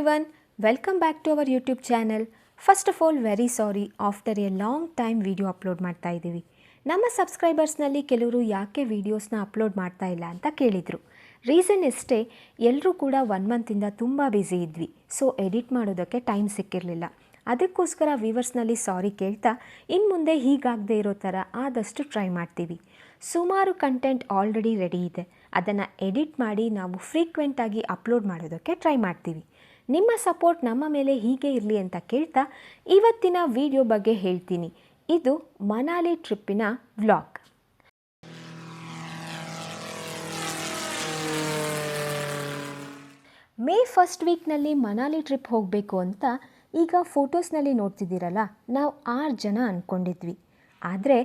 everyone, welcome back to our YouTube channel. First of all, very sorry after a long time video upload ಮಾಡ್ತಾ ಇದ್ದೀವಿ. ನಮ್ಮ ಸಬ್ಸ್ಕ್ರೈಬರ್ಸ್ನಲ್ಲಿ ಕೆಲವರು ಯಾಕೆ ವೀಡಿಯೋಸ್ನ ಅಪ್ಲೋಡ್ ಮಾಡ್ತಾ ಇಲ್ಲ ಅಂತ ಕೇಳಿದರು. ರೀಸನ್ ಇಷ್ಟೇ, ಎಲ್ಲರೂ ಕೂಡ 1 ಮಂತಿಂದ ತುಂಬ ಬ್ಯುಸಿ ಇದ್ವಿ. ಸೊ ಎಡಿಟ್ ಮಾಡೋದಕ್ಕೆ ಟೈಮ್ ಸಿಕ್ಕಿರಲಿಲ್ಲ. ಅದಕ್ಕೋಸ್ಕರ ವ್ಯೂವರ್ಸ್ನಲ್ಲಿ ಸಾರಿ ಕೇಳ್ತಾ ಇನ್ನು ಮುಂದೆ ಹೀಗಾಗದೇ ಇರೋ ಥರ ಆದಷ್ಟು ಟ್ರೈ ಮಾಡ್ತೀವಿ. ಸುಮಾರು ಕಂಟೆಂಟ್ ಆಲ್ರೆಡಿ ರೆಡಿ ಇದೆ. ಅದನ್ನು ಎಡಿಟ್ ಮಾಡಿ ನಾವು ಫ್ರೀಕ್ವೆಂಟಾಗಿ ಅಪ್ಲೋಡ್ ಮಾಡೋದಕ್ಕೆ ಟ್ರೈ ಮಾಡ್ತೀವಿ. ನಿಮ್ಮ ಸಪೋರ್ಟ್ ನಮ್ಮ ಮೇಲೆ ಹೀಗೆ ಇರಲಿ ಅಂತ ಕೇಳ್ತಾ ಇವತ್ತಿನ ವಿಡಿಯೋ ಬಗ್ಗೆ ಹೇಳ್ತೀನಿ. ಇದು ಮನಾಲಿ ಟ್ರಿಪ್ಪಿನ ವ್ಲಾಗ್. ಮೇ ಫಸ್ಟ್ ವೀಕ್ನಲ್ಲಿ ಮನಾಲಿ ಟ್ರಿಪ್ ಹೋಗಬೇಕು ಅಂತ ಈಗ ಫೋಟೋಸ್ನಲ್ಲಿ ನೋಡ್ತಿದ್ದೀರಲ್ಲ, ನಾವು 6 ಜನ ಅಂದ್ಕೊಂಡಿದ್ವಿ. ಆದರೆ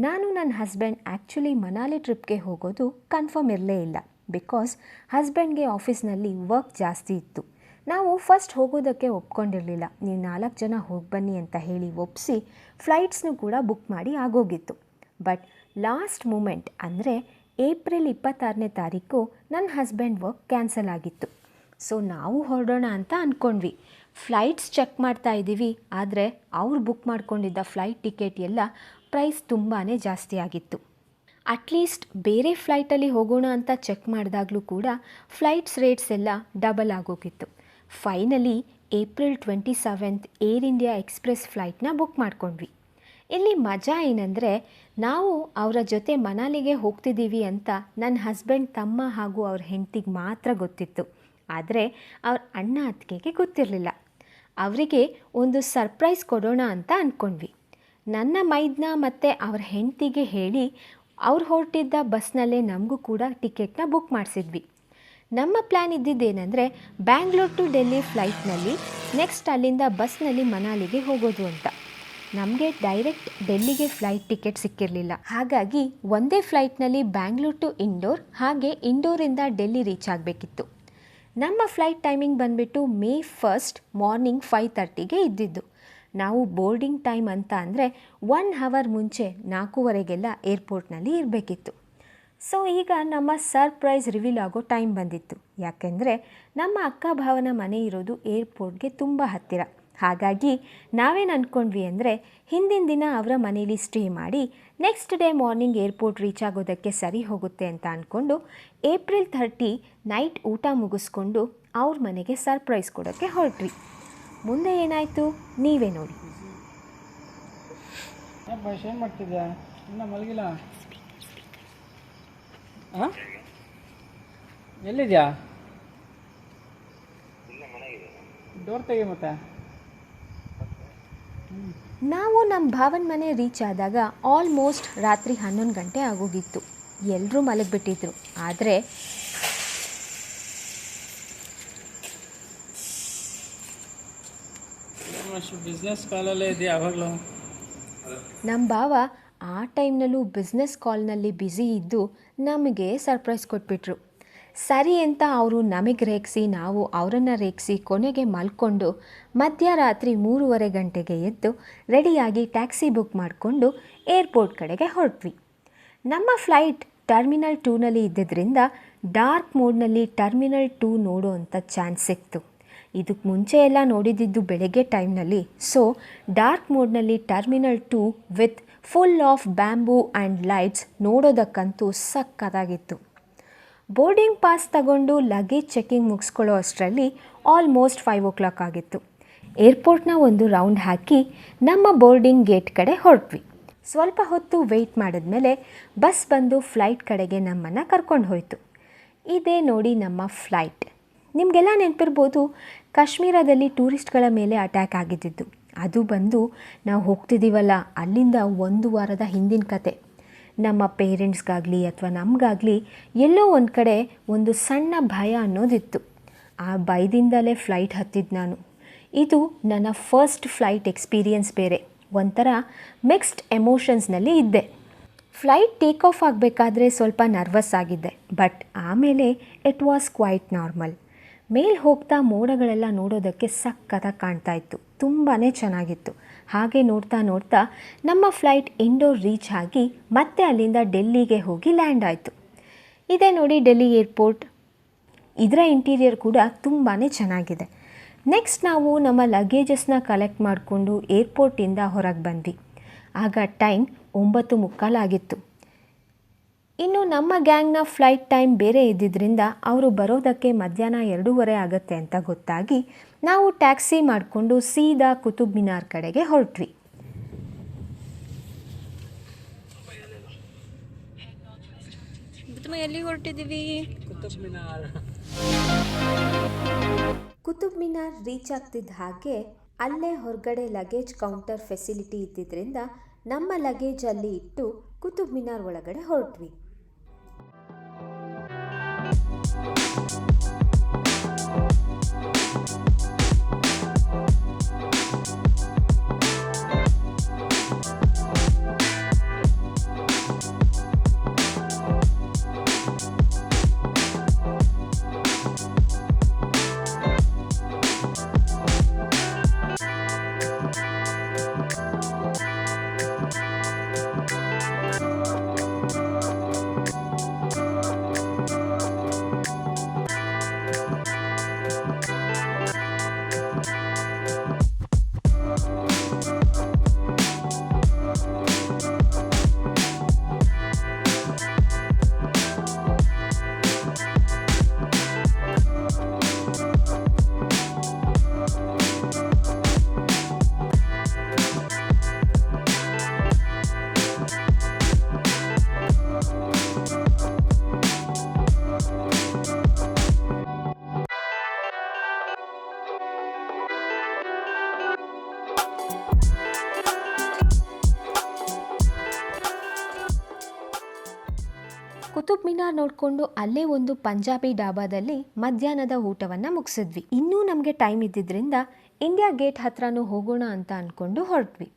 ನಾನು ನನ್ನ ಹಸ್ಬೆಂಡ್ ಆ್ಯಕ್ಚುಲಿ ಮನಾಲಿ ಟ್ರಿಪ್ಗೆ ಹೋಗೋದು ಕನ್ಫರ್ಮ್ ಇರಲೇ ಇಲ್ಲ. ಬಿಕಾಸ್ ಹಸ್ಬೆಂಡ್ಗೆ ಆಫೀಸ್ನಲ್ಲಿ ವರ್ಕ್ ಜಾಸ್ತಿ ಇತ್ತು. ನಾವು ಫಸ್ಟ್ ಹೋಗೋದಕ್ಕೆ ಒಪ್ಕೊಂಡಿರಲಿಲ್ಲ. ನೀವು 4 ಜನ ಹೋಗಿ ಬನ್ನಿ ಅಂತ ಹೇಳಿ ಒಪ್ಪಿಸಿ ಫ್ಲೈಟ್ಸ್ನೂ ಕೂಡ ಬುಕ್ ಮಾಡಿ ಆಗೋಗಿತ್ತು. ಬಟ್ ಲಾಸ್ಟ್ ಮೂಮೆಂಟ್ ಅಂದರೆ ಏಪ್ರಿಲ್ 26ನೇ ತಾರೀಕು ನನ್ನ ಹಸ್ಬೆಂಡ್ ವರ್ಕ್ ಕ್ಯಾನ್ಸಲ್ ಆಗಿತ್ತು. ಸೊ ನಾವು ಹೊರಡೋಣ ಅಂತ ಅಂದ್ಕೊಂಡ್ವಿ. ಫ್ಲೈಟ್ಸ್ ಚೆಕ್ ಮಾಡ್ತಾ ಇದ್ದೀವಿ. ಆದರೆ ಅವ್ರು ಬುಕ್ ಮಾಡ್ಕೊಂಡಿದ್ದ ಫ್ಲೈಟ್ ಟಿಕೆಟ್ ಎಲ್ಲ ಪ್ರೈಸ್ ತುಂಬಾ ಜಾಸ್ತಿ ಆಗಿತ್ತು. ಅಟ್ಲೀಸ್ಟ್ ಬೇರೆ ಫ್ಲೈಟಲ್ಲಿ ಹೋಗೋಣ ಅಂತ ಚೆಕ್ ಮಾಡಿದಾಗಲೂ ಕೂಡ ಫ್ಲೈಟ್ಸ್ ರೇಟ್ಸ್ ಎಲ್ಲ ಡಬಲ್ ಆಗೋಗಿತ್ತು. Finally April 27 Air India Express ಫ್ಲೈಟ್ನ ಬುಕ್ ಮಾಡ್ಕೊಂಡ್ವಿ. ಇಲ್ಲಿ ಮಜಾ ಏನಂದರೆ, ನಾವು ಅವರ ಜೊತೆ ಮನಾಲಿಗೆ ಹೋಗ್ತಿದ್ದೀವಿ ಅಂತ ನನ್ನ ಹಸ್ಬೆಂಡ್ ತಮ್ಮ ಹಾಗೂ ಅವ್ರ ಹೆಂಡತಿಗೆ ಮಾತ್ರ ಗೊತ್ತಿತ್ತು. ಆದರೆ ಅವ್ರ ಅಣ್ಣ ಅತ್ತಿಗೆಗೆ ಗೊತ್ತಿರಲಿಲ್ಲ. ಅವರಿಗೆ ಒಂದು ಸರ್ಪ್ರೈಸ್ ಕೊಡೋಣ ಅಂತ ಅಂದ್ಕೊಂಡ್ವಿ. ನನ್ನ ಮೈದ್ನ ಮತ್ತು ಅವ್ರ ಹೆಂಡತಿಗೆ ಹೇಳಿ ಅವ್ರು ಹೊರಟಿದ್ದ ಬಸ್ನಲ್ಲೇ ನಮಗೂ ಕೂಡ ಟಿಕೆಟ್ನ ಬುಕ್ ಮಾಡಿಸಿದ್ವಿ. ನಮ್ಮ ಪ್ಲ್ಯಾನ್ ಇದ್ದಿದ್ದೇನೆಂದರೆ ಬ್ಯಾಂಗ್ಳೂರ್ ಟು ಡೆಲ್ಲಿ ಫ್ಲೈಟ್ನಲ್ಲಿ ನೆಕ್ಸ್ಟ್ ಅಲ್ಲಿಂದ ಬಸ್ನಲ್ಲಿ ಮನಾಲಿಗೆ ಹೋಗೋದು ಅಂತ. ನಮಗೆ ಡೈರೆಕ್ಟ್ ಡೆಲ್ಲಿಗೆ ಫ್ಲೈಟ್ ಟಿಕೆಟ್ ಸಿಕ್ಕಿರಲಿಲ್ಲ. ಹಾಗಾಗಿ ಒಂದೇ ಫ್ಲೈಟ್ನಲ್ಲಿ ಬ್ಯಾಂಗ್ಳೂರ್ ಟು ಇಂಡೋರ್ ಹಾಗೆ ಇಂಡೋರಿಂದ ಡೆಲ್ಲಿ ರೀಚ್ ಆಗಬೇಕಿತ್ತು. ನಮ್ಮ ಫ್ಲೈಟ್ ಟೈಮಿಂಗ್ ಬಂದುಬಿಟ್ಟು ಮೇ 1 ಮಾರ್ನಿಂಗ್ 5:30ಗೆ ಇದ್ದಿದ್ದು. ನಾವು ಬೋರ್ಡಿಂಗ್ ಟೈಮ್ ಅಂತ ಅಂದರೆ 1 ಅವರ್ ಮುಂಚೆ 4:15ಗೆಲ್ಲ ಏರ್ಪೋರ್ಟ್ನಲ್ಲಿ ಇರಬೇಕಿತ್ತು. ಸೊ ಈಗ ನಮ್ಮ ಸರ್ಪ್ರೈಸ್ ರಿವೀಲ್ ಆಗೋ ಟೈಮ್ ಬಂದಿತ್ತು. ಯಾಕೆಂದರೆ ನಮ್ಮ ಅಕ್ಕ ಭಾವನ ಮನೆ ಇರೋದು ಏರ್ಪೋರ್ಟ್ಗೆ ತುಂಬ ಹತ್ತಿರ. ಹಾಗಾಗಿ ನಾವೇನು ಅಂದ್ಕೊಂಡ್ವಿ ಅಂದರೆ ಹಿಂದಿನ ದಿನ ಅವರ ಮನೇಲಿ ಸ್ಟೇ ಮಾಡಿ next day morning airport reach ಆಗೋದಕ್ಕೆ ಸರಿ ಹೋಗುತ್ತೆ ಅಂತ ಅಂದ್ಕೊಂಡು ಏಪ್ರಿಲ್ 30 ನೈಟ್ ಊಟ ಮುಗಿಸ್ಕೊಂಡು ಅವ್ರ ಮನೆಗೆ ಸರ್ಪ್ರೈಸ್ ಕೊಡೋಕ್ಕೆ ಹೊರಟ್ವಿ. ಮುಂದೆ ಏನಾಯಿತು ನೀವೇ ನೋಡಿ. ಏನು ಮಾಡ್ತಿದ್ಯಾ? ಇನ್ನೂ ಮಲಗಿಲ್ಲ? ಹಾಂ, ಎಲ್ಲಿದ್ಯಾ? ಡೋರ್ ತೆಗಿ ಮತ್ತೆ. ನಾವು ನಮ್ಮ ಭಾವನ ಮನೆ ರೀಚ್ ಆದಾಗ ಆಲ್ಮೋಸ್ಟ್ ರಾತ್ರಿ 11 ಗಂಟೆ ಆಗೋಗಿತ್ತು. ಎಲ್ಲರೂ ಮಲಗಿಬಿಟ್ಟಿದ್ರು. ಆದರೆ ಬಿಸ್ನೆಸ್ ಕಾಲಲ್ಲೇ ಇದೆಯಾ ಯಾವಾಗಲೂ? ನಮ್ಮ ಭಾವ ಆ ಟೈಮ್ನಲ್ಲೂ ಬಿಸ್ನೆಸ್ ಕಾಲ್ನಲ್ಲಿ ಬ್ಯುಸಿ ಇದ್ದು ನಮಗೆ ಸರ್ಪ್ರೈಸ್ ಕೊಟ್ಬಿಟ್ರು. ಸರಿ ಅಂತ ಅವರು ನಮಗೆ ರೇಗಿಸಿ ನಾವು ಅವರನ್ನು ರೇಗಿಸಿ ಕೊನೆಗೆ ಮಲ್ಕೊಂಡು ಮಧ್ಯರಾತ್ರಿ 3:30 ಗಂಟೆಗೆ ಎದ್ದು ರೆಡಿಯಾಗಿ ಟ್ಯಾಕ್ಸಿ ಬುಕ್ ಮಾಡಿಕೊಂಡು ಏರ್ಪೋರ್ಟ್ ಕಡೆಗೆ ಹೊರಟ್ವಿ. ನಮ್ಮ ಫ್ಲೈಟ್ ಟರ್ಮಿನಲ್ 2ನಲ್ಲಿ ಇದ್ದಿದ್ದರಿಂದ ಡಾರ್ಕ್ ಮೋಡ್ನಲ್ಲಿ ಟರ್ಮಿನಲ್ 2 ನೋಡೋ ಅಂಥ ಚಾನ್ಸ್ ಸಿಕ್ತು. ಇದಕ್ಕೆ ಮುಂಚೆ ಎಲ್ಲ ನೋಡಿದ್ದು ಬೆಳಗ್ಗೆ ಟೈಮ್ನಲ್ಲಿ. ಸೊ ಡಾರ್ಕ್ ಮೋಡ್ನಲ್ಲಿ terminal 2 with full of bamboo and lights ನೋಡೋದಕ್ಕಂತೂ ಸಕ್ಕತ್ತಾಗಿತ್ತು. ಬೋರ್ಡಿಂಗ್ ಪಾಸ್ ತಗೊಂಡು ಲಗೇಜ್ ಚೆಕಿಂಗ್ ಮುಗಿಸ್ಕೊಳ್ಳೋ ಅಷ್ಟರಲ್ಲಿ ಆಲ್ಮೋಸ್ಟ್ 5 o'clock ಆಗಿತ್ತು. ಏರ್ಪೋರ್ಟ್ನ ಒಂದು ರೌಂಡ್ ಹಾಕಿ ನಮ್ಮ ಬೋರ್ಡಿಂಗ್ ಗೇಟ್ ಕಡೆ ಹೊರಟ್ವಿ. ಸ್ವಲ್ಪ ಹೊತ್ತು ವೆಯ್ಟ್ ಮಾಡಿದ್ಮೇಲೆ ಬಸ್ ಬಂದು ಫ್ಲೈಟ್ ಕಡೆಗೆ ನಮ್ಮನ್ನು ಕರ್ಕೊಂಡು ಹೋಯಿತು. ಇದೇ ನೋಡಿ ನಮ್ಮ ಫ್ಲೈಟ್. ನಿಮಗೆಲ್ಲ ನೆನಪಿರ್ಬೋದು, ಕಾಶ್ಮೀರದಲ್ಲಿ ಟೂರಿಸ್ಟ್ಗಳ ಮೇಲೆ ಅಟ್ಯಾಕ್ ಆಗಿದ್ದಿದ್ದು. ಅದು ಬಂದು ನಾವು ಹೋಗ್ತಿದ್ದೀವಲ್ಲ ಅಲ್ಲಿಂದ 1 ವಾರದ ಹಿಂದಿನ ಕತೆ. ನಮ್ಮ ಪೇರೆಂಟ್ಸ್ಗಾಗಲಿ ಅಥವಾ ನಮಗಾಗಲಿ ಎಲ್ಲೋ ಒಂದು ಕಡೆ ಒಂದು ಸಣ್ಣ ಭಯ ಅನ್ನೋದಿತ್ತು. ಆ ಭಯದಿಂದಲೇ ಫ್ಲೈಟ್ ಹತ್ತಿದ್ದು ನಾನು. ಇದು ನನ್ನ ಫಸ್ಟ್ ಫ್ಲೈಟ್ ಎಕ್ಸ್ಪೀರಿಯನ್ಸ್ ಬೇರೆ. ಒಂಥರ ಮಿಕ್ಸ್ಡ್ ಎಮೋಷನ್ಸ್ನಲ್ಲಿ ಇದ್ದೆ. ಫ್ಲೈಟ್ ಟೇಕ್ ಆಫ್ ಆಗಬೇಕಾದ್ರೆ ಸ್ವಲ್ಪ ನರ್ವಸ್ ಆಗಿದ್ದೆ. ಬಟ್ ಆಮೇಲೆ ಇಟ್ ವಾಸ್ ಕ್ವೈಟ್ ನಾರ್ಮಲ್. ಮೇಲೆ ಹೋಗ್ತಾ ಮೋಡಗಳೆಲ್ಲ ನೋಡೋದಕ್ಕೆ ಸಕ್ಕತ್ತಾಗಿ ಕಾಣ್ತಾ ಇತ್ತು. ತುಂಬಾ ಚೆನ್ನಾಗಿತ್ತು. ಹಾಗೆ ನೋಡ್ತಾ ನೋಡ್ತಾ ನಮ್ಮ ಫ್ಲೈಟ್ ಇಂಡೋರ್ ರೀಚ್ ಆಗಿ ಮತ್ತೆ ಅಲ್ಲಿಂದ ಡೆಲ್ಲಿಗೆ ಹೋಗಿ ಲ್ಯಾಂಡ್ ಆಯಿತು. ಇದೇ ನೋಡಿ ಡೆಲ್ಲಿ ಏರ್ಪೋರ್ಟ್. ಇದರ ಇಂಟೀರಿಯರ್ ಕೂಡ ತುಂಬಾ ಚೆನ್ನಾಗಿದೆ. ನೆಕ್ಸ್ಟ್ ನಾವು ನಮ್ಮ ಲಗೇಜಸ್ನ ಕಲೆಕ್ಟ್ ಮಾಡಿಕೊಂಡು ಏರ್ಪೋರ್ಟಿಂದ ಹೊರಗೆ ಬಂದ್ವಿ. ಆಗ ಟೈಮ್ 9:45 ಆಗಿತ್ತು. ಇನ್ನು ನಮ್ಮ ಗ್ಯಾಂಗ್ನ ಫ್ಲೈಟ್ ಟೈಮ್ ಬೇರೆ ಇದ್ದಿದ್ದರಿಂದ ಅವರು ಬರೋದಕ್ಕೆ ಮಧ್ಯಾಹ್ನ 2:30 ಆಗುತ್ತೆ ಅಂತ ಗೊತ್ತಾಗಿ ನಾವು ಟ್ಯಾಕ್ಸಿ ಮಾಡಿಕೊಂಡು ಸೀದಾ ಕುತುಬ್ ಮಿನಾರ್ ಕಡೆಗೆ ಹೊರಟ್ವಿ. ಎಲ್ಲಿ ಹೊರಟಿದ್ದೀವಿ? ಕುತುಬ್ ಮಿನಾರ್ ರೀಚ್ ಆಗ್ತಿದ್ದ ಹಾಗೆ ಅಲ್ಲೇ ಹೊರಗಡೆ ಲಗೇಜ್ ಕೌಂಟರ್ ಫೆಸಿಲಿಟಿ ಇದ್ದಿದ್ದರಿಂದ ನಮ್ಮ ಲಗೇಜ್ ಅಲ್ಲಿ ಇಟ್ಟು ಕುತುಬ್ ಮಿನಾರ್ ಒಳಗಡೆ ಹೊರಟ್ವಿ. ಕುತುಬ್ ಮಿನಾರ್ ನೋಡಿಕೊಂಡು ಅಲ್ಲೇ ಒಂದು ಪಂಜಾಬಿ ಡಾಬಾದಲ್ಲಿ ಮಧ್ಯಾಹ್ನದ ಊಟವನ್ನು ಮುಗಿಸಿದ್ವಿ. ಇನ್ನೂ ನಮಗೆ ಟೈಮ್ ಇದ್ದಿದ್ದರಿಂದ ಇಂಡಿಯಾ ಗೇಟ್ ಹತ್ರನೂ ಹೋಗೋಣ ಅಂತ ಅಂದ್ಕೊಂಡು ಹೊರಟ್ವಿ.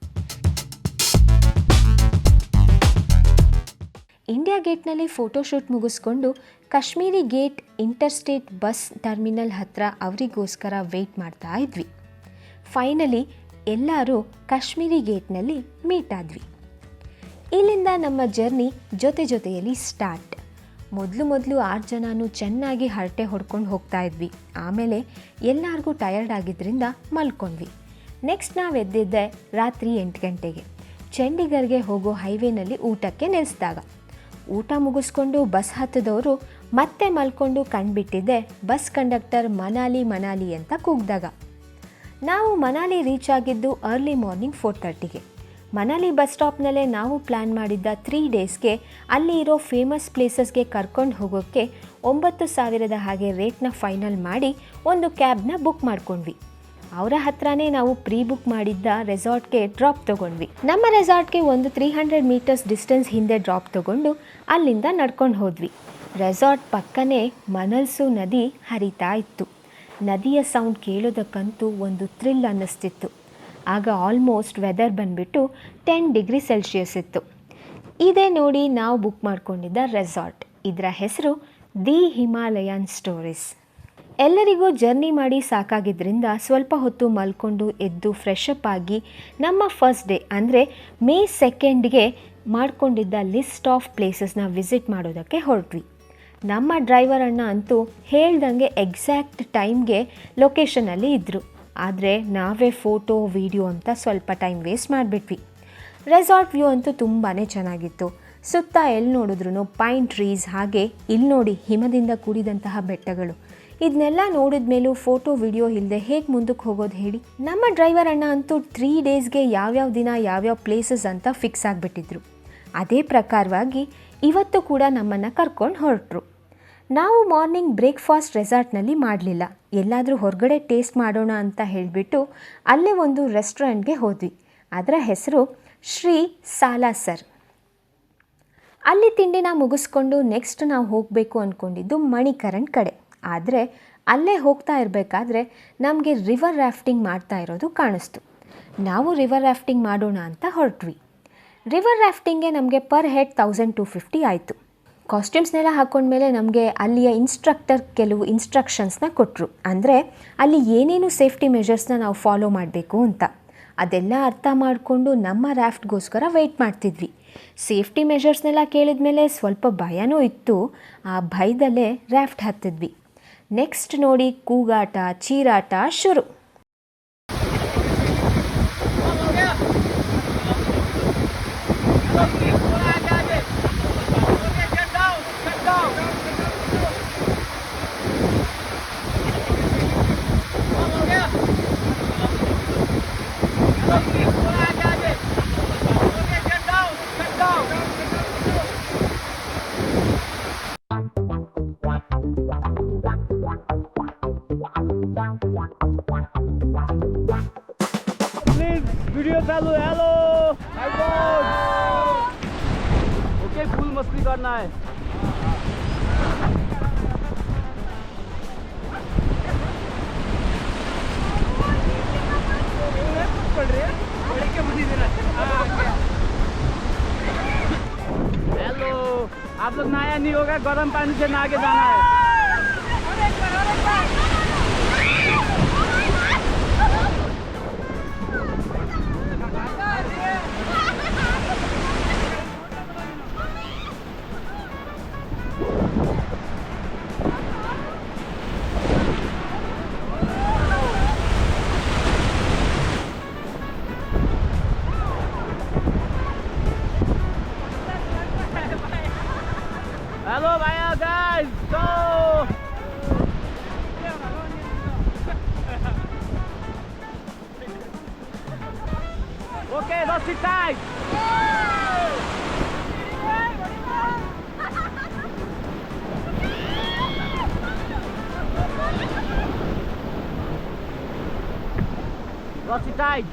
ಇಂಡಿಯಾ ಗೇಟ್ನಲ್ಲಿ ಫೋಟೋಶೂಟ್ ಮುಗಿಸ್ಕೊಂಡು Kashmiri gate interstate bus terminal ಹತ್ರ ಅವರಿಗೋಸ್ಕರ ವೆಯ್ಟ್ ಮಾಡ್ತಾ ಇದ್ವಿ. ಫೈನಲಿ ಎಲ್ಲರೂ ಕಾಶ್ಮೀರಿ ಗೇಟ್ನಲ್ಲಿ ಮೀಟ್ ಆದ್ವಿ. ಇಲ್ಲಿಂದ ನಮ್ಮ ಜರ್ನಿ ಜೊತೆಯಲ್ಲಿ ಸ್ಟಾರ್ಟ್. ಮೊದಲು 6 ಜನನೂ ಚೆನ್ನಾಗಿ ಹರಟೆ ಹೊಡ್ಕೊಂಡು ಹೋಗ್ತಾ ಇದ್ವಿ. ಆಮೇಲೆ ಎಲ್ಲರಿಗೂ ಟಯರ್ಡ್ ಆಗಿದ್ದರಿಂದ ಮಲ್ಕೊಂಡ್ವಿ. ನೆಕ್ಸ್ಟ್ ನಾವು ಎದ್ದಿದ್ದೆ ರಾತ್ರಿ 8 ಗಂಟೆಗೆ ಚಂಡೀಗಢಗೆ ಹೋಗೋ ಹೈವೇನಲ್ಲಿ ಊಟಕ್ಕೆ ನಿಲ್ಲಿಸಿದಾಗ. ಊಟ ಮುಗಿಸ್ಕೊಂಡು ಬಸ್ ಹತ್ತಿದವರು ಮತ್ತೆ ಮಲ್ಕೊಂಡು ಕಂಡುಬಿಟ್ಟಿದ್ದೆ ಬಸ್ ಕಂಡಕ್ಟರ್ ಮನಾಲಿ ಅಂತ ಕೂಗಿದಾಗ. ನಾವು ಮನಾಲಿ ರೀಚ್ ಆಗಿದ್ದು ಅರ್ಲಿ ಮಾರ್ನಿಂಗ್ 4:30ಗೆ. ಮನಾಲಿ ಬಸ್ ಸ್ಟಾಪ್ನಲ್ಲೇ ನಾವು ಪ್ಲ್ಯಾನ್ ಮಾಡಿದ್ದ 3 ಡೇಸ್ಗೆ ಅಲ್ಲಿ ಇರೋ ಫೇಮಸ್ ಪ್ಲೇಸಸ್ಗೆ ಕರ್ಕೊಂಡು ಹೋಗೋಕ್ಕೆ 9,000 ಹಾಗೆ ರೇಟ್ನ ಫೈನಲ್ ಮಾಡಿ ಒಂದು ಕ್ಯಾಬ್ನ ಬುಕ್ ಮಾಡ್ಕೊಂಡ್ವಿ. ಅವರ ಹತ್ರನೇ ನಾವು ಪ್ರೀ ಬುಕ್ ಮಾಡಿದ್ದ ರೆಸಾರ್ಟ್ಗೆ ಡ್ರಾಪ್ ತೊಗೊಂಡ್ವಿ. ನಮ್ಮ ರೆಸಾರ್ಟ್ಗೆ ಒಂದು 300 ಮೀಟರ್ಸ್ ಡಿಸ್ಟೆನ್ಸ್ ಹಿಂದೆ ಡ್ರಾಪ್ ತೊಗೊಂಡು ಅಲ್ಲಿಂದ ನಡ್ಕೊಂಡು ಹೋದ್ವಿ. ರೆಸಾರ್ಟ್ ಪಕ್ಕನೇ ಮನಲ್ಸು ನದಿ ಹರಿತಾ ಇತ್ತು. ನದಿಯ ಸೌಂಡ್ ಕೇಳೋದಕ್ಕಂತೂ ಒಂದು ಥ್ರಿಲ್ ಅನ್ನಿಸ್ತಿತ್ತು. ಆಗ ಆಲ್ಮೋಸ್ಟ್ ವೆದರ್ ಬಂದುಬಿಟ್ಟು 10 ಡಿಗ್ರಿ ಸೆಲ್ಸಿಯಸ್ ಇತ್ತು. ಇದೇ ನೋಡಿ ನಾವು ಬುಕ್ ಮಾಡ್ಕೊಂಡಿದ್ದ ರೆಸಾರ್ಟ್. ಇದರ ಹೆಸರು ದಿ ಹಿಮಾಲಯನ್ ಸ್ಟೋರೀಸ್. ಎಲ್ಲರಿಗೂ ಜರ್ನಿ ಮಾಡಿ ಸಾಕಾಗಿದ್ದರಿಂದ ಸ್ವಲ್ಪ ಹೊತ್ತು ಮಲ್ಕೊಂಡು ಎದ್ದು ಫ್ರೆಶ್ ಅಪ್ ಆಗಿ ನಮ್ಮ ಫಸ್ಟ್ ಡೇ ಅಂದರೆ ಮೇ 2ಗೆ ಮಾಡ್ಕೊಂಡಿದ್ದ ಲಿಸ್ಟ್ ಆಫ್ ಪ್ಲೇಸಸ್ನ ವಿಸಿಟ್ ಮಾಡೋದಕ್ಕೆ ಹೊರಟ್ವಿ. ನಮ್ಮ ಡ್ರೈವರ್ ಅಣ್ಣ ಅಂತೂ ಹೇಳ್ದಂಗೆ ಎಕ್ಸಾಕ್ಟ್ ಟೈಮ್ಗೆ ಲೊಕೇಶನಲ್ಲಿ ಇದ್ದರು. ಆದರೆ ನಾವೇ ಫೋಟೋ ವಿಡಿಯೋ ಅಂತ ಸ್ವಲ್ಪ ಟೈಮ್ ವೇಸ್ಟ್ ಮಾಡಿಬಿಟ್ವಿ. ರೆಸಾರ್ಟ್ ವ್ಯೂ ಅಂತೂ ತುಂಬಾ ಚೆನ್ನಾಗಿತ್ತು. ಸುತ್ತ ಎಲ್ಲಿ ನೋಡಿದ್ರೂ ಪೈನ್ ಟ್ರೀಸ್, ಹಾಗೆ ಇಲ್ಲಿ ನೋಡಿ ಹಿಮದಿಂದ ಕೂಡಿದಂತಹ ಬೆಟ್ಟಗಳು. ಇದನ್ನೆಲ್ಲ ನೋಡಿದ ಮೇಲೂ ಫೋಟೋ ವಿಡಿಯೋ ಇಲ್ಲದೆ ಹೇಗೆ ಮುಂದಕ್ಕೆ ಹೋಗೋದು ಹೇಳಿ. ನಮ್ಮ ಡ್ರೈವರ್ ಅಣ್ಣ ಅಂತೂ 3 ಡೇಸ್ಗೆ ಯಾವ್ಯಾವ ದಿನ ಯಾವ್ಯಾವ ಪ್ಲೇಸಸ್ ಅಂತ ಫಿಕ್ಸ್ ಆಗಿಬಿಟ್ಟಿದ್ರು. ಅದೇ ಪ್ರಕಾರವಾಗಿ ಇವತ್ತು ಕೂಡ ನಮ್ಮನ್ನು ಕರ್ಕೊಂಡು ಹೊರಟರು. ನಾವು ಮಾರ್ನಿಂಗ್ ಬ್ರೇಕ್ಫಾಸ್ಟ್ ರೆಸಾರ್ಟ್ನಲ್ಲಿ ಮಾಡಲಿಲ್ಲ. ಎಲ್ಲಾದರೂ ಹೊರಗಡೆ ಟೇಸ್ಟ್ ಮಾಡೋಣ ಅಂತ ಹೇಳಿಬಿಟ್ಟು ಅಲ್ಲೇ ಒಂದು ರೆಸ್ಟೋರೆಂಟ್ಗೆ ಹೋದ್ವಿ. ಅದರ ಹೆಸರು ಶ್ರೀ ಸಾಲಾಸರ್. ಅಲ್ಲಿ ತಿಂಡಿನ ಮುಗಿಸ್ಕೊಂಡು ನೆಕ್ಸ್ಟ್ ನಾವು ಹೋಗಬೇಕು ಅಂದ್ಕೊಂಡಿದ್ದು ಮಣಿಕರಣ್ ಕಡೆ. ಆದರೆ ಅಲ್ಲೇ ಹೋಗ್ತಾ ಇರಬೇಕಾದ್ರೆ ನಮಗೆ ರಿವರ್ ರಾಫ್ಟಿಂಗ್ ಮಾಡ್ತಾ ಇರೋದು ಕಾಣಿಸ್ತು. ನಾವು ರಿವರ್ ರಾಫ್ಟಿಂಗ್ ಮಾಡೋಣ ಅಂತ ಹೊರಟ್ವಿ. ರಿವರ್ ರಾಫ್ಟಿಂಗ್ಗೆ ನಮಗೆ ಪರ್ ಹೆಡ್ 1250 ಆಯಿತು. ಕಾಸ್ಟ್ಯೂಮ್ಸ್ನೆಲ್ಲ ಹಾಕ್ಕೊಂಡ್ಮೇಲೆ ನಮಗೆ ಅಲ್ಲಿಯ ಇನ್ಸ್ಟ್ರಕ್ಟರ್ ಕೆಲವು ಇನ್ಸ್ಟ್ರಕ್ಷನ್ಸ್ನ ಕೊಟ್ಟರು. ಅಂದರೆ ಅಲ್ಲಿ ಏನೇನು ಸೇಫ್ಟಿ ಮೆಷರ್ಸ್ನ ನಾವು ಫಾಲೋ ಮಾಡಬೇಕು ಅಂತ. ಅದೆಲ್ಲ ಅರ್ಥ ಮಾಡಿಕೊಂಡು ನಮ್ಮ ರಾಫ್ಟ್ಗೋಸ್ಕರ ವೆಯ್ಟ್ ಮಾಡ್ತಿದ್ವಿ. ಸೇಫ್ಟಿ ಮೆಷರ್ಸ್ನೆಲ್ಲ ಕೇಳಿದ ಮೇಲೆ ಸ್ವಲ್ಪ ಭಯನೂ ಇತ್ತು. ಆ ಭಯದಲ್ಲೇ ರಾಫ್ಟ್ ಹತ್ತಿದ್ವಿ. ನೆಕ್ಸ್ಟ್ ನೋಡಿ ಕೂಗಾಟ ಚೀರಾಟ ಶುರು. है हेलो, आप लोग नहाया नहीं होगा, गर्म पानी से नहा के जाना है। हेलो भैया गाइस, तो okay, that's it time. That's it time.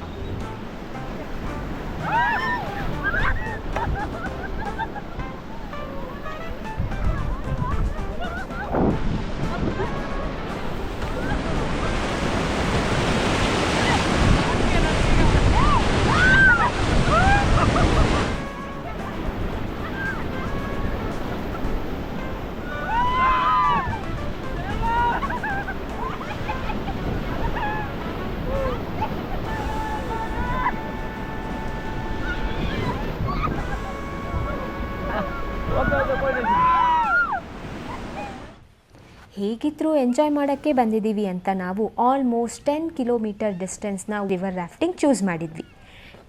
ಹೇಗಿದ್ರೂ ಎಂಜಾಯ್ ಮಾಡೋಕ್ಕೆ ಬಂದಿದ್ದೀವಿ ಅಂತ ನಾವು ಆಲ್ಮೋಸ್ಟ್ 10 ಕಿಲೋಮೀಟರ್ ಡಿಸ್ಟೆನ್ಸ್ನ ರಿವರ್ ರಾಫ್ಟಿಂಗ್ ಚೂಸ್ ಮಾಡಿದ್ವಿ.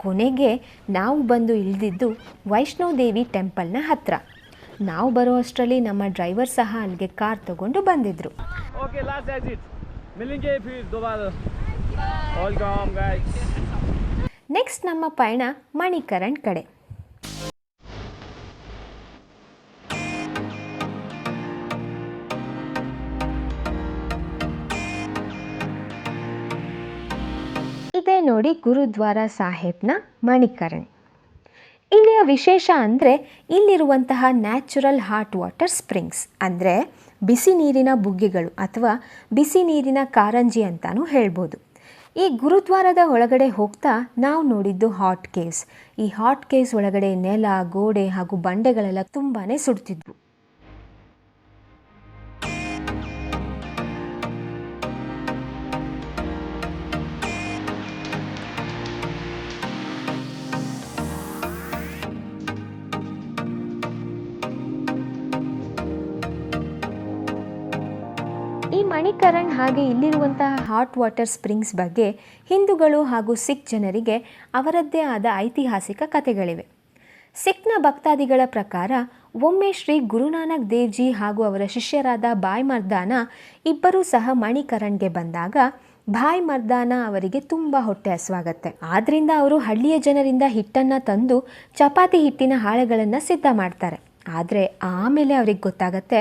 ಕೊನೆಗೆ ನಾವು ಬಂದು ಇಳಿದಿದ್ದು ವೈಷ್ಣೋದೇವಿ ಟೆಂಪಲ್ನ ಹತ್ತಿರ. ನಾವು ಬರೋ ಅಷ್ಟರಲ್ಲಿ ನಮ್ಮ ಡ್ರೈವರ್ ಸಹ ಅಲ್ಲಿಗೆ ಕಾರ್ ತಗೊಂಡು ಬಂದಿದ್ರು. ओके, लास्ट एग्जिट मिलेंगे फिर दोबारा। Welcome guys. ನೆಕ್ಸ್ಟ್ ನಮ್ಮ ಪಯಣ ಮಣಿಕರಣ್ ಕಡೆ. ಇದೇ ನೋಡಿ ಗುರುದ್ವಾರ ಸಾಹೇಬ್ನ ಮಣಿಕರಣ್. ಇಲ್ಲಿಯ ವಿಶೇಷ ಅಂದರೆ ಇಲ್ಲಿರುವಂತಹ ನ್ಯಾಚುರಲ್ ಹಾಟ್ ವಾಟರ್ ಸ್ಪ್ರಿಂಗ್ಸ್, ಅಂದರೆ ಬಿಸಿ ನೀರಿನ ಬುಗ್ಗೆಗಳು ಅಥವಾ ಬಿಸಿ ನೀರಿನ ಕಾರಂಜಿ ಅಂತಾನೂ ಹೇಳ್ಬೋದು. ಈ ಗುರುದ್ವಾರದ ಒಳಗಡೆ ಹೋಗ್ತಾ ನಾವು ನೋಡಿದ್ದು ಹಾಟ್ ಕೇವ್ಸ್. ಈ ಹಾಟ್ ಕೇವ್ಸ್ ಒಳಗಡೆ ನೆಲ, ಗೋಡೆ ಹಾಗೂ ಬಂಡೆಗಳೆಲ್ಲ ತುಂಬಾ ಸುಡ್ತಿದ್ವು. ಈ ಮಣಿಕರಣ್ ಹಾಗೆ ಇಲ್ಲಿರುವಂತಹ ಹಾಟ್ ವಾಟರ್ ಸ್ಪ್ರಿಂಗ್ಸ್ ಬಗ್ಗೆ ಹಿಂದೂಗಳು ಹಾಗೂ ಸಿಖ್ ಜನರಿಗೆ ಅವರದ್ದೇ ಆದ ಐತಿಹಾಸಿಕ ಕಥೆಗಳಿವೆ. ಸಿಖ್ನ ಭಕ್ತಾದಿಗಳ ಪ್ರಕಾರ ಒಮ್ಮೆ ಶ್ರೀ ಗುರುನಾನಕ್ ದೇವ್ಜಿ ಹಾಗೂ ಅವರ ಶಿಷ್ಯರಾದ ಭಾಯ್ ಮರ್ದಾನ ಇಬ್ಬರೂ ಸಹ ಮಣಿಕರಣ್ಗೆ ಬಂದಾಗ ಭಾಯ್ ಮರ್ದಾನ ಅವರಿಗೆ ತುಂಬ ಹೊಟ್ಟೆ ಹಸಿವಾಗತ್ತೆ. ಆದ್ದರಿಂದ ಅವರು ಹಳ್ಳಿಯ ಜನರಿಂದ ಹಿಟ್ಟನ್ನು ತಂದು ಚಪಾತಿ ಹಿಟ್ಟಿನ ಹಾಳೆಗಳನ್ನು ಸಿದ್ಧ ಮಾಡ್ತಾರೆ. ಆದರೆ ಆಮೇಲೆ ಅವ್ರಿಗೆ ಗೊತ್ತಾಗತ್ತೆ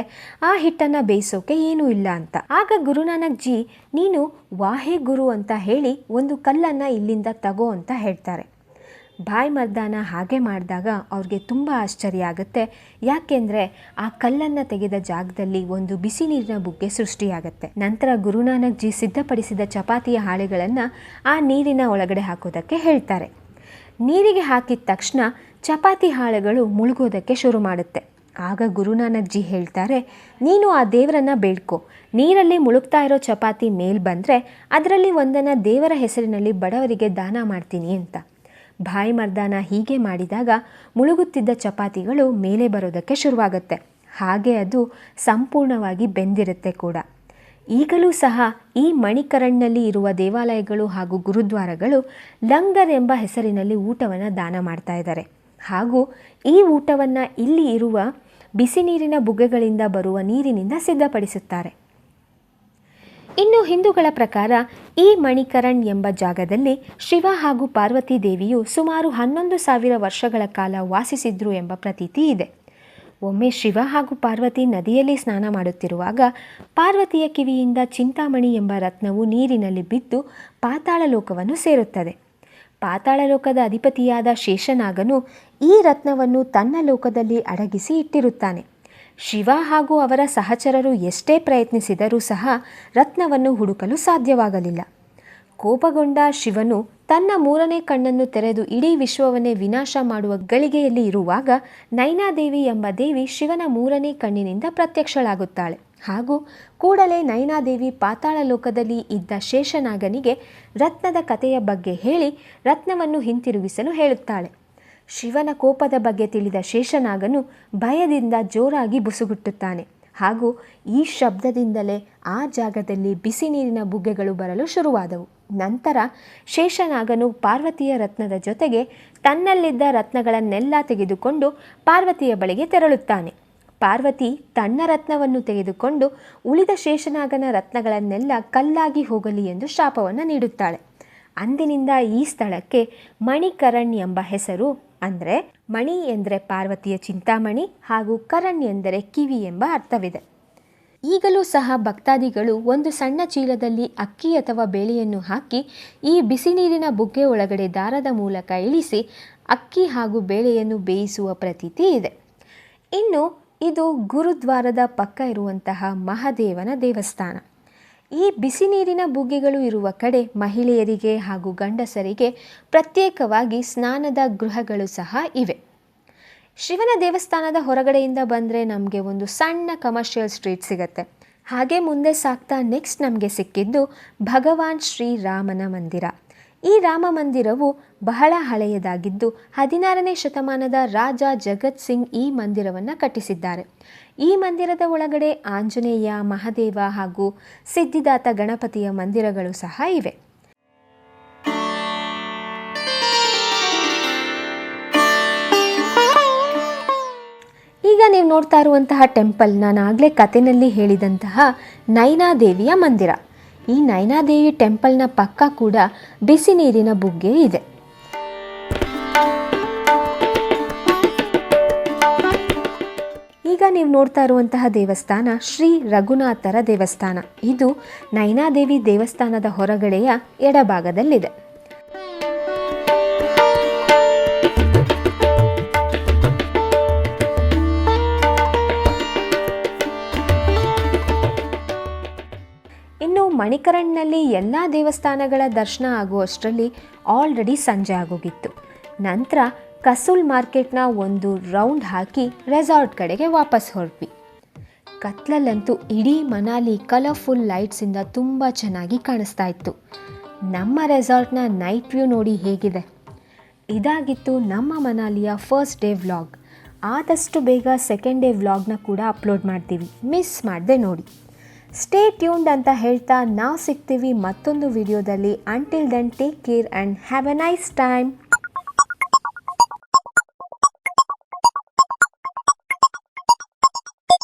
ಆ ಹಿಟ್ಟನ್ನು ಬೇಯಿಸೋಕೆ ಏನೂ ಇಲ್ಲ ಅಂತ. ಆಗ ಗುರುನಾನಕ್ ಜಿ ನೀನು ವಾಹೆ ಗುರು ಅಂತ ಹೇಳಿ ಒಂದು ಕಲ್ಲನ್ನು ಇಲ್ಲಿಂದ ತಗೋ ಅಂತ ಹೇಳ್ತಾರೆ. ಭಾಯ್ ಮರ್ದಾನ ಹಾಗೆ ಮಾಡಿದಾಗ ಅವ್ರಿಗೆ ತುಂಬ ಆಶ್ಚರ್ಯ ಆಗುತ್ತೆ. ಯಾಕೆಂದರೆ ಆ ಕಲ್ಲನ್ನು ತೆಗೆದ ಜಾಗದಲ್ಲಿ ಒಂದು ಬಿಸಿ ನೀರಿನ ಬುಗ್ಗೆ ಸೃಷ್ಟಿಯಾಗತ್ತೆ. ನಂತರ ಗುರುನಾನಕ್ ಜಿ ಸಿದ್ಧಪಡಿಸಿದ ಚಪಾತಿಯ ಹಾಳೆಗಳನ್ನು ಆ ನೀರಿನ ಒಳಗಡೆ ಹಾಕೋದಕ್ಕೆ ಹೇಳ್ತಾರೆ. ನೀರಿಗೆ ಹಾಕಿದ ತಕ್ಷಣ ಚಪಾತಿ ಹಾಳೆಗಳು ಮುಳುಗೋದಕ್ಕೆ ಶುರು ಮಾಡುತ್ತೆ. ಆಗ ಗುರುನಾನಕ್ ಜಿ ಹೇಳ್ತಾರೆ, ನೀನು ಆ ದೇವರನ್ನು ಬೇಡ್ಕೊ, ನೀರಲ್ಲಿ ಮುಳುಗ್ತಾ ಇರೋ ಚಪಾತಿ ಮೇಲ್ ಬಂದರೆ ಅದರಲ್ಲಿ ಒಂದನ್ನು ದೇವರ ಹೆಸರಿನಲ್ಲಿ ಬಡವರಿಗೆ ದಾನ ಮಾಡ್ತೀನಿ ಅಂತ. ಭಾಯ್ ಮರ್ದಾನ ಹೀಗೆ ಮಾಡಿದಾಗ ಮುಳುಗುತ್ತಿದ್ದ ಚಪಾತಿಗಳು ಮೇಲೆ ಬರೋದಕ್ಕೆ ಶುರುವಾಗುತ್ತೆ. ಹಾಗೆ ಅದು ಸಂಪೂರ್ಣವಾಗಿ ಬೆಂದಿರುತ್ತೆ ಕೂಡ. ಈಗಲೂ ಸಹ ಈ ಮಣಿಕರಣ್ನಲ್ಲಿ ಇರುವ ದೇವಾಲಯಗಳು ಹಾಗೂ ಗುರುದ್ವಾರಗಳು ಲಂಗರ್ ಎಂಬ ಹೆಸರಿನಲ್ಲಿ ಊಟವನ್ನು ದಾನ ಮಾಡ್ತಾ ಇದ್ದಾರೆ. ಹಾಗೂ ಈ ಊಟವನ್ನು ಇಲ್ಲಿ ಇರುವ ಬಿಸಿ ನೀರಿನ ಬುಗ್ಗೆಗಳಿಂದ ಬರುವ ನೀರಿನಿಂದ ಸಿದ್ಧಪಡಿಸುತ್ತಾರೆ. ಇನ್ನು ಹಿಂದೂಗಳ ಪ್ರಕಾರ ಈ ಮಣಿಕರಣ್ ಎಂಬ ಜಾಗದಲ್ಲಿ ಶಿವ ಹಾಗೂ ಪಾರ್ವತಿ ದೇವಿಯು ಸುಮಾರು 11,000 ವರ್ಷಗಳ ಕಾಲ ವಾಸಿಸಿದ್ರು ಎಂಬ ಪ್ರತೀತಿ ಇದೆ. ಒಮ್ಮೆ ಶಿವ ಹಾಗೂ ಪಾರ್ವತಿ ನದಿಯಲ್ಲಿ ಸ್ನಾನ ಮಾಡುತ್ತಿರುವಾಗ ಪಾರ್ವತಿಯ ಕಿವಿಯಿಂದ ಚಿಂತಾಮಣಿ ಎಂಬ ರತ್ನವು ನೀರಿನಲ್ಲಿ ಬಿದ್ದು ಪಾತಾಳ ಲೋಕವನ್ನು ಸೇರುತ್ತದೆ. ಪಾತಾಳ ಲೋಕದ ಅಧಿಪತಿಯಾದ ಶೇಷನಾಗನು ಈ ರತ್ನವನ್ನು ತನ್ನ ಲೋಕದಲ್ಲಿ ಅಡಗಿಸಿ ಇಟ್ಟಿರುತ್ತಾನೆ. ಶಿವ ಹಾಗೂ ಅವರ ಸಹಚರರು ಎಷ್ಟೇ ಪ್ರಯತ್ನಿಸಿದರೂ ಸಹ ರತ್ನವನ್ನು ಹುಡುಕಲು ಸಾಧ್ಯವಾಗಲಿಲ್ಲ. ಕೋಪಗೊಂಡ ಶಿವನು ತನ್ನ 3ನೇ ಕಣ್ಣನ್ನು ತೆರೆದು ಇಡೀ ವಿಶ್ವವನ್ನೇ ವಿನಾಶ ಮಾಡುವ ಗಳಿಗೆಯಲ್ಲಿ ಇರುವಾಗ ನೈನಾದೇವಿ ಎಂಬ ದೇವಿ ಶಿವನ 3ನೇ ಕಣ್ಣಿನಿಂದ ಪ್ರತ್ಯಕ್ಷಳಾಗುತ್ತಾಳೆ. ಹಾಗೂ ಕೂಡಲೇ ನೈನಾದೇವಿ ಪಾತಾಳ ಲೋಕದಲ್ಲಿ ಇದ್ದ ಶೇಷನಾಗನಿಗೆ ರತ್ನದ ಕಥೆಯ ಬಗ್ಗೆ ಹೇಳಿ ರತ್ನವನ್ನು ಹಿಂತಿರುಗಿಸಲು ಹೇಳುತ್ತಾಳೆ. ಶಿವನ ಕೋಪದ ಬಗ್ಗೆ ತಿಳಿದ ಶೇಷನಾಗನು ಭಯದಿಂದ ಜೋರಾಗಿ ಬುಸುಗುಟ್ಟುತ್ತಾನೆ. ಹಾಗೂ ಈ ಶಬ್ದದಿಂದಲೇ ಆ ಜಾಗದಲ್ಲಿ ಬಿಸಿ ನೀರಿನ ಬುಗ್ಗೆಗಳು ಬರಲು ಶುರುವಾದವು. ನಂತರ ಶೇಷನಾಗನು ಪಾರ್ವತಿಯ ರತ್ನದ ಜೊತೆಗೆ ತನ್ನಲ್ಲಿದ್ದ ರತ್ನಗಳನ್ನೆಲ್ಲ ತೆಗೆದುಕೊಂಡು ಪಾರ್ವತಿಯ ಬಳಿಗೆ ತೆರಳುತ್ತಾನೆ. ಪಾರ್ವತಿ ತನ್ನ ರತ್ನವನ್ನು ತೆಗೆದುಕೊಂಡು ಉಳಿದ ಶೇಷನಾಗನ ರತ್ನಗಳನ್ನೆಲ್ಲ ಕಲ್ಲಾಗಿ ಹೋಗಲಿ ಎಂದು ಶಾಪವನ್ನು ನೀಡುತ್ತಾಳೆ. ಅಂದಿನಿಂದ ಈ ಸ್ಥಳಕ್ಕೆ ಮಣಿಕರಣ್ ಎಂಬ ಹೆಸರು, ಅಂದರೆ ಮಣಿ ಎಂದರೆ ಪಾರ್ವತಿಯ ಚಿಂತಾಮಣಿ ಹಾಗೂ ಕರಣ್ ಎಂದರೆ ಕಿವಿ ಎಂಬ ಅರ್ಥವಿದೆ. ಈಗಲೂ ಸಹ ಭಕ್ತಾದಿಗಳು ಒಂದು ಸಣ್ಣ ಚೀಲದಲ್ಲಿ ಅಕ್ಕಿ ಅಥವಾ ಬೇಳೆಯನ್ನು ಹಾಕಿ ಈ ಬಿಸಿ ನೀರಿನ ಬುಗ್ಗೆ ಒಳಗಡೆ ದಾರದ ಮೂಲಕ ಇಳಿಸಿ ಅಕ್ಕಿ ಹಾಗೂ ಬೇಳೆಯನ್ನು ಬೇಯಿಸುವ ಪ್ರತೀತಿ ಇದೆ. ಇನ್ನು ಇದು ಗುರುದ್ವಾರದ ಪಕ್ಕ ಇರುವಂತಹ ಮಹಾದೇವನ ದೇವಸ್ಥಾನ. ಈ ಬಿಸಿ ನೀರಿನ ಬುಗ್ಗೆಗಳು ಇರುವ ಕಡೆ ಮಹಿಳೆಯರಿಗೆ ಹಾಗೂ ಗಂಡಸರಿಗೆ ಪ್ರತ್ಯೇಕವಾಗಿ ಸ್ನಾನದ ಗೃಹಗಳು ಸಹ ಇವೆ. ಶಿವನ ದೇವಸ್ಥಾನದ ಹೊರಗಡೆಯಿಂದ ಬಂದರೆ ನಮಗೆ ಒಂದು ಸಣ್ಣ ಕಮರ್ಷಿಯಲ್ ಸ್ಟ್ರೀಟ್ ಸಿಗುತ್ತೆ. ಹಾಗೆ ಮುಂದೆ ಸಾಗ್ತಾ ನೆಕ್ಸ್ಟ್ ನಮಗೆ ಸಿಕ್ಕಿದ್ದು ಭಗವಾನ್ ಶ್ರೀರಾಮನ ಮಂದಿರ. ಈ ರಾಮ ಮಂದಿರವು ಬಹಳ ಹಳೆಯದಾಗಿದ್ದು 16ನೇ ಶತಮಾನದ ರಾಜ ಜಗತ್ ಸಿಂಗ್ ಈ ಮಂದಿರವನ್ನು ಕಟ್ಟಿಸಿದ್ದಾರೆ. ಈ ಮಂದಿರದ ಒಳಗಡೆ ಆಂಜನೇಯ, ಮಹಾದೇವ ಹಾಗೂ ಸಿದ್ಧಿದಾತ ಗಣಪತಿಯ ಮಂದಿರಗಳು ಸಹ ಇವೆ. ಈಗ ನೀವು ನೋಡ್ತಾ ಇರುವಂತಹ ಟೆಂಪಲ್ ನಾನು ಆಗಲೇ ಕಥೆನಲ್ಲಿ ಹೇಳಿದಂತಹ ನೈನಾದೇವಿಯ ಮಂದಿರ. ಈ ನೈನಾದೇವಿ ಟೆಂಪಲ್ನ ಪಕ್ಕ ಕೂಡ ಬಿಸಿ ನೀರಿನ ಬುಗ್ಗೆ ಇದೆ. ಈಗ ನೀವು ನೋಡ್ತಾ ಇರುವಂತಹ ದೇವಸ್ಥಾನ ಶ್ರೀ ರಘುನಾಥರ ದೇವಸ್ಥಾನ. ಇದು ನೈನಾದೇವಿ ದೇವಸ್ಥಾನದ ಹೊರಗಡೆಯ ಎಡಭಾಗದಲ್ಲಿದೆ. ಇನ್ನು ಮಣಿಕರಣ್ನಲ್ಲಿ ಎಲ್ಲ ದೇವಸ್ಥಾನಗಳ ದರ್ಶನ ಆಗುವಷ್ಟರಲ್ಲಿ ಆಲ್ರೆಡಿ ಸಂಜೆ ಆಗೋಗಿತ್ತು. ನಂತರ ಕಸೂಲ್ ಮಾರ್ಕೆಟ್ನ ಒಂದು ರೌಂಡ್ ಹಾಕಿ ರೆಸಾರ್ಟ್ ಕಡೆಗೆ ವಾಪಸ್ ಹೊರಟ್ವಿ. ಕತ್ಲಲ್ಲಂತೂ ಇಡೀ ಮನಾಲಿ ಕಲರ್ಫುಲ್ ಲೈಟ್ಸಿಂದ ತುಂಬ ಚೆನ್ನಾಗಿ ಕಾಣಿಸ್ತಾ ಇತ್ತು. ನಮ್ಮ ರೆಸಾರ್ಟ್ನ ನೈಟ್ ವ್ಯೂ ನೋಡಿ ಹೇಗಿದೆ. ಇದಾಗಿತ್ತು ನಮ್ಮ ಮನಾಲಿಯ ಫಸ್ಟ್ ಡೇ ವ್ಲಾಗ್. ಆದಷ್ಟು ಬೇಗ ಸೆಕೆಂಡ್ ಡೇ ವ್ಲಾಗ್ನ ಕೂಡ ಅಪ್ಲೋಡ್ ಮಾಡ್ತೀವಿ, ಮಿಸ್ ಮಾಡದೆ ನೋಡಿ. ಸ್ಟೇ ಟ್ಯೂನ್ಡ್ ಅಂತ ಹೇಳ್ತಾ ನಾವು ಸಿಗ್ತೀವಿ ಮತ್ತೊಂದು ವಿಡಿಯೋದಲ್ಲಿ. Until then take care and have a nice time.